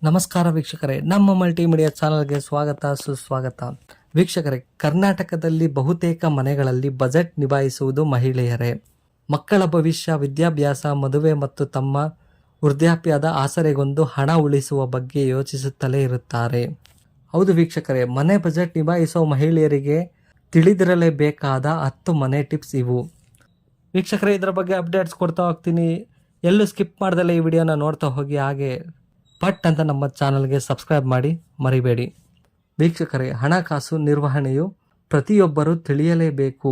ನಮಸ್ಕಾರ ವೀಕ್ಷಕರೇ, ನಮ್ಮ ಮಲ್ಟಿಮೀಡಿಯಾ ಚಾನಲ್ಗೆ ಸ್ವಾಗತ ಸುಸ್ವಾಗತ. ವೀಕ್ಷಕರೇ, ಕರ್ನಾಟಕದಲ್ಲಿ ಬಹುತೇಕ ಮನೆಗಳಲ್ಲಿ ಬಜೆಟ್ ನಿಭಾಯಿಸುವುದು ಮಹಿಳೆಯರೇ. ಮಕ್ಕಳ ಭವಿಷ್ಯ, ವಿದ್ಯಾಭ್ಯಾಸ, ಮದುವೆ ಮತ್ತು ತಮ್ಮ ವೃದ್ಧಾಪ್ಯದ ಆಸರೆಗೊಂದು ಹಣ ಉಳಿಸುವ ಬಗ್ಗೆ ಯೋಚಿಸುತ್ತಲೇ ಇರುತ್ತಾರೆ. ಹೌದು ವೀಕ್ಷಕರೇ, ಮನೆ ಬಜೆಟ್ ನಿಭಾಯಿಸುವ ಮಹಿಳೆಯರಿಗೆ ತಿಳಿದಿರಲೇಬೇಕಾದ 10 ಮನೆ ಟಿಪ್ಸ್ ಇವು. ವೀಕ್ಷಕರೇ, ಇದರ ಬಗ್ಗೆ ಅಪ್ಡೇಟ್ಸ್ ಕೊಡ್ತಾ ಹೋಗ್ತೀನಿ. ಎಲ್ಲೂ ಸ್ಕಿಪ್ ಮಾಡ್ದಲೇ ಈ ವಿಡಿಯೋನ ನೋಡ್ತಾ ಹೋಗಿ. ಹಾಗೆ ಪಟ್ ಅಂತ ನಮ್ಮ ಚಾನಲ್ಗೆ ಸಬ್ಸ್ಕ್ರೈಬ್ ಮಾಡಿ ಮರಿಬೇಡಿ. ವೀಕ್ಷಕರೇ, ಹಣಕಾಸು ನಿರ್ವಹಣೆಯು ಪ್ರತಿಯೊಬ್ಬರೂ ತಿಳಿಯಲೇಬೇಕು.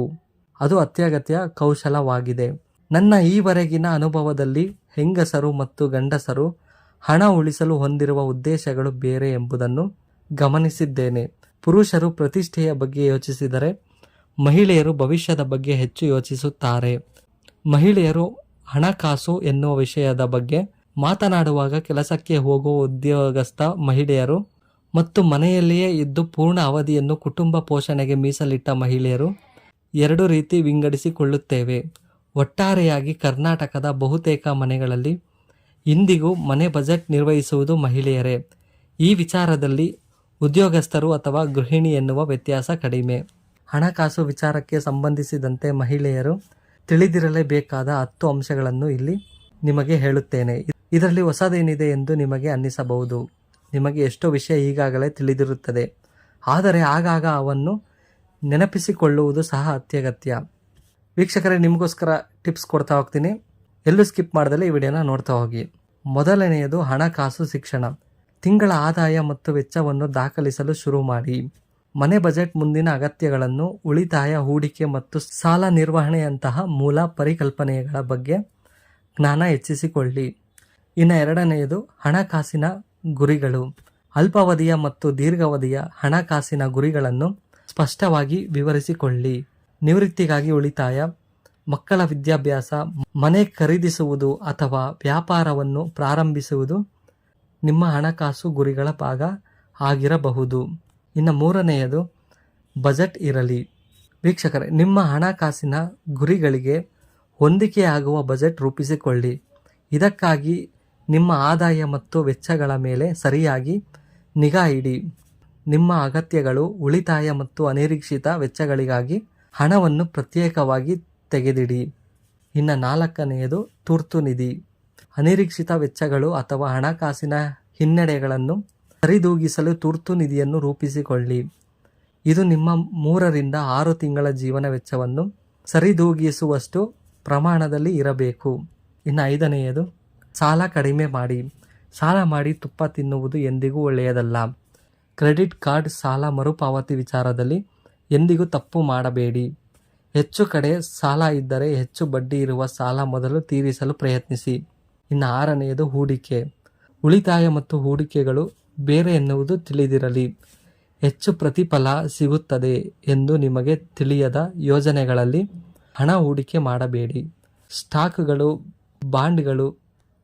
ಅದು ಅತ್ಯಗತ್ಯ ಕೌಶಲವಾಗಿದೆ. ನನ್ನ ಈವರೆಗಿನ ಅನುಭವದಲ್ಲಿ ಹೆಂಗಸರು ಮತ್ತು ಗಂಡಸರು ಹಣ ಉಳಿಸಲು ಹೊಂದಿರುವ ಉದ್ದೇಶಗಳು ಬೇರೆ ಎಂಬುದನ್ನು ಗಮನಿಸಿದ್ದೇನೆ. ಪುರುಷರು ಪ್ರತಿಷ್ಠೆಯ ಬಗ್ಗೆ ಯೋಚಿಸಿದರೆ ಮಹಿಳೆಯರು ಭವಿಷ್ಯದ ಬಗ್ಗೆ ಹೆಚ್ಚು ಯೋಚಿಸುತ್ತಾರೆ. ಮಹಿಳೆಯರು ಹಣಕಾಸು ಎನ್ನುವ ವಿಷಯದ ಬಗ್ಗೆ ಮಾತನಾಡುವಾಗ ಕೆಲಸಕ್ಕೆ ಹೋಗುವ ಉದ್ಯೋಗಸ್ಥ ಮಹಿಳೆಯರು ಮತ್ತು ಮನೆಯಲ್ಲಿಯೇ ಇದ್ದು ಪೂರ್ಣ ಅವಧಿಯನ್ನು ಕುಟುಂಬ ಪೋಷಣೆಗೆ ಮೀಸಲಿಟ್ಟ ಮಹಿಳೆಯರು ಎರಡು ರೀತಿ ವಿಂಗಡಿಸಿಕೊಳ್ಳುತ್ತೇವೆ. ಒಟ್ಟಾರೆಯಾಗಿ ಕರ್ನಾಟಕದ ಬಹುತೇಕ ಮನೆಗಳಲ್ಲಿ ಇಂದಿಗೂ ಮನೆ ಬಜೆಟ್ ನಿರ್ವಹಿಸುವುದು ಮಹಿಳೆಯರೇ. ಈ ವಿಚಾರದಲ್ಲಿ ಉದ್ಯೋಗಸ್ಥರು ಅಥವಾ ಗೃಹಿಣಿ ಎನ್ನುವ ವ್ಯತ್ಯಾಸ ಕಡಿಮೆ. ಹಣಕಾಸು ವಿಚಾರಕ್ಕೆ ಸಂಬಂಧಿಸಿದಂತೆ ಮಹಿಳೆಯರು ತಿಳಿದಿರಲೇಬೇಕಾದ 10 ಅಂಶಗಳನ್ನು ಇಲ್ಲಿ ನಿಮಗೆ ಹೇಳುತ್ತೇನೆ. ಇದರಲ್ಲಿ ಹೊಸದೇನಿದೆ ಎಂದು ನಿಮಗೆ ಅನ್ನಿಸಬಹುದು. ನಿಮಗೆ ಎಷ್ಟೋ ವಿಷಯ ಈಗಾಗಲೇ ತಿಳಿದಿರುತ್ತದೆ, ಆದರೆ ಆಗಾಗ ಅವನ್ನು ನೆನಪಿಸಿಕೊಳ್ಳುವುದು ಸಹ ಅತ್ಯಗತ್ಯ. ವೀಕ್ಷಕರೇ, ನಿಮಗೋಸ್ಕರ ಟಿಪ್ಸ್ ಕೊಡ್ತಾ ಹೋಗ್ತೀನಿ. ಎಲ್ಲೂ ಸ್ಕಿಪ್ ಮಾಡ್ದಲೇ ಈ ವಿಡಿಯೋನ ನೋಡ್ತಾ ಹೋಗಿ. ಮೊದಲನೆಯದು ಹಣಕಾಸು ಶಿಕ್ಷಣ. ತಿಂಗಳ ಆದಾಯ ಮತ್ತು ವೆಚ್ಚವನ್ನು ದಾಖಲಿಸಲು ಶುರು ಮಾಡಿ. ಮನೆ ಬಜೆಟ್, ಮುಂದಿನ ಅಗತ್ಯಗಳನ್ನು, ಉಳಿತಾಯ, ಹೂಡಿಕೆ ಮತ್ತು ಸಾಲ ನಿರ್ವಹಣೆಯಂತಹ ಮೂಲ ಪರಿಕಲ್ಪನೆಗಳ ಬಗ್ಗೆ ಜ್ಞಾನ ಹೆಚ್ಚಿಸಿಕೊಳ್ಳಿ. ಇನ್ನು ಎರಡನೆಯದು ಹಣಕಾಸಿನ ಗುರಿಗಳು. ಅಲ್ಪಾವಧಿಯ ಮತ್ತು ದೀರ್ಘಾವಧಿಯ ಹಣಕಾಸಿನ ಗುರಿಗಳನ್ನು ಸ್ಪಷ್ಟವಾಗಿ ವಿವರಿಸಿಕೊಳ್ಳಿ. ನಿವೃತ್ತಿಗಾಗಿ ಉಳಿತಾಯ, ಮಕ್ಕಳ ವಿದ್ಯಾಭ್ಯಾಸ, ಮನೆ ಖರೀದಿಸುವುದು ಅಥವಾ ವ್ಯಾಪಾರವನ್ನು ಪ್ರಾರಂಭಿಸುವುದು ನಿಮ್ಮ ಹಣಕಾಸು ಗುರಿಗಳ ಭಾಗ ಆಗಿರಬಹುದು. ಇನ್ನು ಮೂರನೆಯದು ಬಜೆಟ್ ಇರಲಿ. ವೀಕ್ಷಕರೇ, ನಿಮ್ಮ ಹಣಕಾಸಿನ ಗುರಿಗಳಿಗೆ ಹೊಂದಿಕೆಯಾಗುವ ಬಜೆಟ್ ರೂಪಿಸಿಕೊಳ್ಳಿ. ಇದಕ್ಕಾಗಿ ನಿಮ್ಮ ಆದಾಯ ಮತ್ತು ವೆಚ್ಚಗಳ ಮೇಲೆ ಸರಿಯಾಗಿ ನಿಗಾ ಇಡಿ. ನಿಮ್ಮ ಅಗತ್ಯಗಳು, ಉಳಿತಾಯ ಮತ್ತು ಅನಿರೀಕ್ಷಿತ ವೆಚ್ಚಗಳಿಗಾಗಿ ಹಣವನ್ನು ಪ್ರತ್ಯೇಕವಾಗಿ ತೆಗೆದಿಡಿ. ಇನ್ನು ನಾಲ್ಕನೆಯದು ತುರ್ತು ನಿಧಿ. ಅನಿರೀಕ್ಷಿತ ವೆಚ್ಚಗಳು ಅಥವಾ ಹಣಕಾಸಿನ ಹಿನ್ನಡೆಗಳನ್ನು ಸರಿದೂಗಿಸಲು ತುರ್ತು ನಿಧಿಯನ್ನು ರೂಪಿಸಿಕೊಳ್ಳಿ. ಇದು ನಿಮ್ಮ 3 ರಿಂದ 6 ತಿಂಗಳ ಜೀವನ ವೆಚ್ಚವನ್ನು ಸರಿದೂಗಿಸುವಷ್ಟು ಪ್ರಮಾಣದಲ್ಲಿ ಇರಬೇಕು. ಇನ್ನು ಐದನೆಯದು ಸಾಲ ಕಡಿಮೆ ಮಾಡಿ. ಸಾಲ ಮಾಡಿ ತುಪ್ಪ ತಿನ್ನುವುದು ಎಂದಿಗೂ ಒಳ್ಳೆಯದಲ್ಲ. ಕ್ರೆಡಿಟ್ ಕಾರ್ಡ್ ಸಾಲ ಮರುಪಾವತಿ ವಿಚಾರದಲ್ಲಿ ಎಂದಿಗೂ ತಪ್ಪು ಮಾಡಬೇಡಿ. ಹೆಚ್ಚು ಕಡೆ ಸಾಲ ಇದ್ದರೆ ಹೆಚ್ಚು ಬಡ್ಡಿ ಇರುವ ಸಾಲ ಮೊದಲು ತೀರಿಸಲು ಪ್ರಯತ್ನಿಸಿ. ಇನ್ನು ಆರನೆಯದು ಹೂಡಿಕೆ. ಉಳಿತಾಯ ಮತ್ತು ಹೂಡಿಕೆಗಳು ಬೇರೆ ಎನ್ನುವುದು ತಿಳಿದಿರಲಿ. ಹೆಚ್ಚು ಪ್ರತಿಫಲ ಸಿಗುತ್ತದೆ ಎಂದು ನಿಮಗೆ ತಿಳಿಯದ ಯೋಜನೆಗಳಲ್ಲಿ ಹಣ ಹೂಡಿಕೆ ಮಾಡಬೇಡಿ. ಸ್ಟಾಕ್ಗಳು, ಬಾಂಡ್ಗಳು,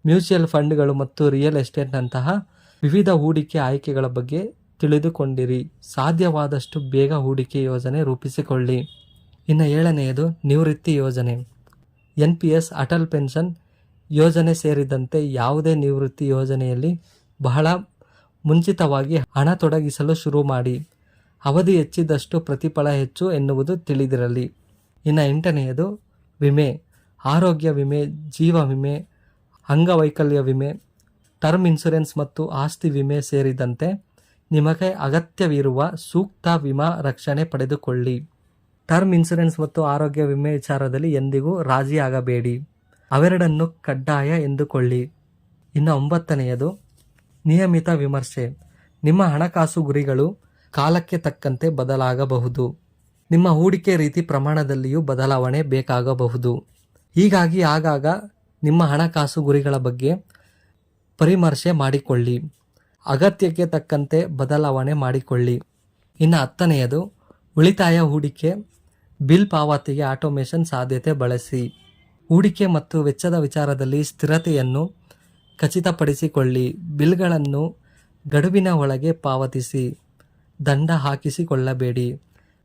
ಮ್ಯೂಚುವಲ್ ಫಂಡ್ಗಳು ಮತ್ತು ರಿಯಲ್ ಎಸ್ಟೇಟ್ನಂತಹ ವಿವಿಧ ಹೂಡಿಕೆ ಆಯ್ಕೆಗಳ ಬಗ್ಗೆ ತಿಳಿದುಕೊಂಡಿರಿ. ಸಾಧ್ಯವಾದಷ್ಟು ಬೇಗ ಹೂಡಿಕೆ ಯೋಜನೆ ರೂಪಿಸಿಕೊಳ್ಳಿ. ಇನ್ನು ಏಳನೆಯದು ನಿವೃತ್ತಿ ಯೋಜನೆ. NPS, ಅಟಲ್ ಪೆನ್ಷನ್ ಯೋಜನೆ ಸೇರಿದಂತೆ ಯಾವುದೇ ನಿವೃತ್ತಿ ಯೋಜನೆಯಲ್ಲಿ ಬಹಳ ಮುಂಚಿತವಾಗಿ ಹಣ ತೊಡಗಿಸಲು ಶುರು ಮಾಡಿ. ಅವಧಿ ಹೆಚ್ಚಿದಷ್ಟು ಪ್ರತಿಫಲ ಹೆಚ್ಚು ಎನ್ನುವುದು ತಿಳಿದಿರಲಿ. ಇನ್ನು ಎಂಟನೆಯದು ವಿಮೆ. ಆರೋಗ್ಯ ವಿಮೆ, ಜೀವ ವಿಮೆ, ಅಂಗವೈಕಲ್ಯ ವಿಮೆ, ಟರ್ಮ್ ಇನ್ಶೂರೆನ್ಸ್ ಮತ್ತು ಆಸ್ತಿ ವಿಮೆ ಸೇರಿದಂತೆ ನಿಮಗೆ ಅಗತ್ಯವಿರುವ ಸೂಕ್ತ ವಿಮಾ ರಕ್ಷಣೆ ಪಡೆದುಕೊಳ್ಳಿ. ಟರ್ಮ್ ಇನ್ಶೂರೆನ್ಸ್ ಮತ್ತು ಆರೋಗ್ಯ ವಿಮೆ ವಿಚಾರದಲ್ಲಿ ಎಂದಿಗೂ ರಾಜಿಯಾಗಬೇಡಿ. ಅವೆರಡನ್ನು ಕಡ್ಡಾಯ ಎಂದುಕೊಳ್ಳಿ. ಇನ್ನು 9ನೆಯದು ನಿಯಮಿತ ವಿಮರ್ಶೆ. ನಿಮ್ಮ ಹಣಕಾಸು ಗುರಿಗಳು ಕಾಲಕ್ಕೆ ತಕ್ಕಂತೆ ಬದಲಾಗಬಹುದು. ನಿಮ್ಮ ಹೂಡಿಕೆ ರೀತಿ ಪ್ರಮಾಣದಲ್ಲಿಯೂ ಬದಲಾವಣೆ ಬೇಕಾಗಬಹುದು. ಹೀಗಾಗಿ ಆಗಾಗ ನಿಮ್ಮ ಹಣಕಾಸು ಗುರಿಗಳ ಬಗ್ಗೆ ಪರಿಮರ್ಶೆ ಮಾಡಿಕೊಳ್ಳಿ. ಅಗತ್ಯಕ್ಕೆ ತಕ್ಕಂತೆ ಬದಲಾವಣೆ ಮಾಡಿಕೊಳ್ಳಿ. ಇನ್ನು 10ನೆಯದು ಉಳಿತಾಯ ಹೂಡಿಕೆ. ಬಿಲ್ ಪಾವತಿಗೆ ಆಟೋಮೇಷನ್ ಸಾಧ್ಯತೆ ಬಳಸಿ. ಹೂಡಿಕೆ ಮತ್ತು ವೆಚ್ಚದ ವಿಚಾರದಲ್ಲಿ ಸ್ಥಿರತೆಯನ್ನು ಖಚಿತಪಡಿಸಿಕೊಳ್ಳಿ. ಬಿಲ್ಗಳನ್ನು ಗಡುವಿನ ಒಳಗೆ ಪಾವತಿಸಿ. ದಂಡ ಹಾಕಿಸಿಕೊಳ್ಳಬೇಡಿ.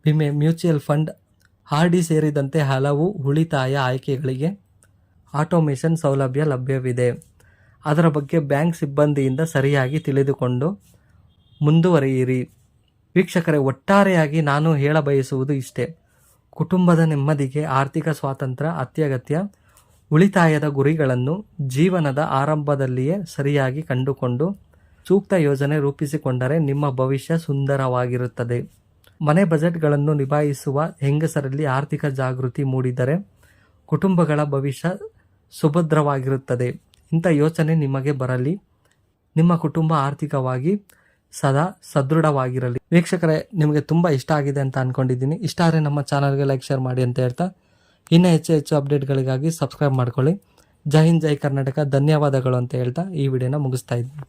ವಿಮೆ, ಮ್ಯೂಚುವಲ್ ಫಂಡ್, RD ಸೇರಿದಂತೆ ಹಲವು ಉಳಿತಾಯ ಆಯ್ಕೆಗಳಿಗೆ ಆಟೋಮೇಷನ್ ಸೌಲಭ್ಯ ಲಭ್ಯವಿದೆ. ಅದರ ಬಗ್ಗೆ ಬ್ಯಾಂಕ್ ಸಿಬ್ಬಂದಿಯಿಂದ ಸರಿಯಾಗಿ ತಿಳಿದುಕೊಂಡು ಮುಂದುವರಿಯಿರಿ. ವೀಕ್ಷಕರೇ, ಒಟ್ಟಾರೆಯಾಗಿ ನಾನು ಹೇಳಬಯಸುವುದು ಇಷ್ಟೇ. ಕುಟುಂಬದ ನೆಮ್ಮದಿಗೆ ಆರ್ಥಿಕ ಸ್ವಾತಂತ್ರ್ಯ ಅತ್ಯಗತ್ಯ. ಉಳಿತಾಯದ ಗುರಿಗಳನ್ನು ಜೀವನದ ಆರಂಭದಲ್ಲಿಯೇ ಸರಿಯಾಗಿ ಕಂಡುಕೊಂಡು ಸೂಕ್ತ ಯೋಜನೆ ರೂಪಿಸಿಕೊಂಡರೆ ನಿಮ್ಮ ಭವಿಷ್ಯ ಸುಂದರವಾಗಿರುತ್ತದೆ. ಮನೆ ಬಜೆಟ್ಗಳನ್ನು ನಿಭಾಯಿಸುವ ಹೆಂಗಸರಲ್ಲಿ ಆರ್ಥಿಕ ಜಾಗೃತಿ ಮೂಡಿದರೆ ಕುಟುಂಬಗಳ ಭವಿಷ್ಯ ಸುಭದ್ರವಾಗಿರುತ್ತದೆ. ಇಂಥ ಯೋಚನೆ ನಿಮಗೆ ಬರಲಿ. ನಿಮ್ಮ ಕುಟುಂಬ ಆರ್ಥಿಕವಾಗಿ ಸದಾ ಸದೃಢವಾಗಿರಲಿ. ವೀಕ್ಷಕರೇ, ನಿಮಗೆ ತುಂಬ ಇಷ್ಟ ಆಗಿದೆ ಅಂತ ಅಂದ್ಕೊಂಡಿದ್ದೀನಿ. ಇಷ್ಟ ಆದರೆ ನಮ್ಮ ಚಾನಲ್ಗೆ ಲೈಕ್ ಶೇರ್ ಮಾಡಿ ಅಂತ ಹೇಳ್ತಾ, ಇನ್ನೂ ಹೆಚ್ಚು ಅಪ್ಡೇಟ್ಗಳಿಗಾಗಿ ಸಬ್ಸ್ಕ್ರೈಬ್ ಮಾಡ್ಕೊಳ್ಳಿ. ಜೈ ಹಿಂದ್, ಜೈ ಕರ್ನಾಟಕ. ಧನ್ಯವಾದಗಳು ಅಂತ ಹೇಳ್ತಾ ಈ ವಿಡಿಯೋನ ಮುಗಿಸ್ತಾ ಇದ್ದೀನಿ.